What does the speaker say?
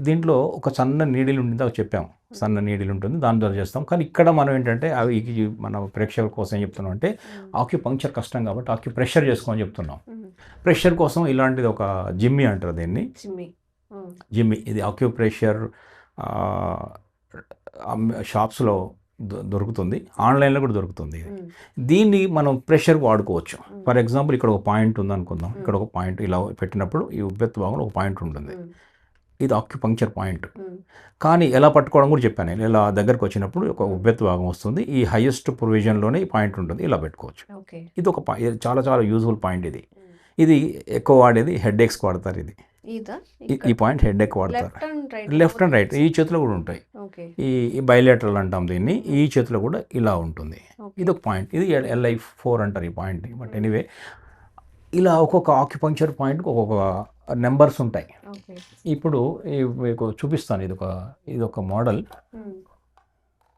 దీంట్లో ఒక సన్న నీడిల్ ఉంటుంది, అది చెప్పాము, సన్న నీడిల్ ఉంటుంది, దాని ద్వారా చేస్తాం. కానీ ఇక్కడ మనం ఏంటంటే అవి మన ప్రేక్షకుల కోసం ఏం చెప్తున్నాం అంటే ఆక్యుపంక్చర్ కష్టం కాబట్టి ఆక్యుప్రెషర్ చేసుకోమని చెప్తున్నాం. ప్రెషర్ కోసం ఇలాంటిది ఒక జిమ్మి అంటారు దీన్ని, జిమ్మి. ఇది ఆక్యుప్రెషర్ షాప్స్లో దొరుకుతుంది, ఆన్లైన్లో కూడా దొరుకుతుంది. దీన్ని మనం ప్రెషర్ వాడుకోవచ్చు. ఫర్ ఎగ్జాంపుల్ ఇక్కడ ఒక పాయింట్ ఉంది అనుకుందాం, ఇక్కడ ఒక పాయింట్ ఇలా పెట్టినప్పుడు ఈ ఉబ్బెత్తు భాగంలో ఒక పాయింట్ ఉంటుంది, ఇది ఆక్యుపంక్చర్ పాయింట్. కానీ ఎలా పట్టుకోవడం కూడా చెప్పాను నేను. ఇలా దగ్గరకు వచ్చినప్పుడు ఒక ఉబ్బెత్తు భాగం వస్తుంది, ఈ హైయెస్ట్ ప్రొవిజన్లోనే ఈ పాయింట్ ఉంటుంది, ఇలా పెట్టుకోవచ్చు. ఇది ఒక చాలా చాలా యూజ్ఫుల్ పాయింట్. ఇది ఎక్కువ వాడేది హెడ్ ఏక్స్కి వాడతారు. ఇది ఈ పాయింట్ హెడ్ ఏక్ వాడతారు. లెఫ్ట్ అండ్ రైట్ ఈ చేతిలో కూడా ఉంటాయి. ఈ బైలేటరల్ అంటాం దీన్ని. ఈ చేతిలో కూడా ఇలా ఉంటుంది. ఇది ఒక పాయింట్, ఇది LI4 అంటారు ఈ పాయింట్. బట్ ఎనీవే ఇలా ఒక్కొక్క ఆక్యుపంక్చర్ పాయింట్కి ఒక్కొక్క నెంబర్స్ ఉంటాయి. ఇప్పుడు మీకు చూపిస్తాను, ఇది ఒక మోడల్.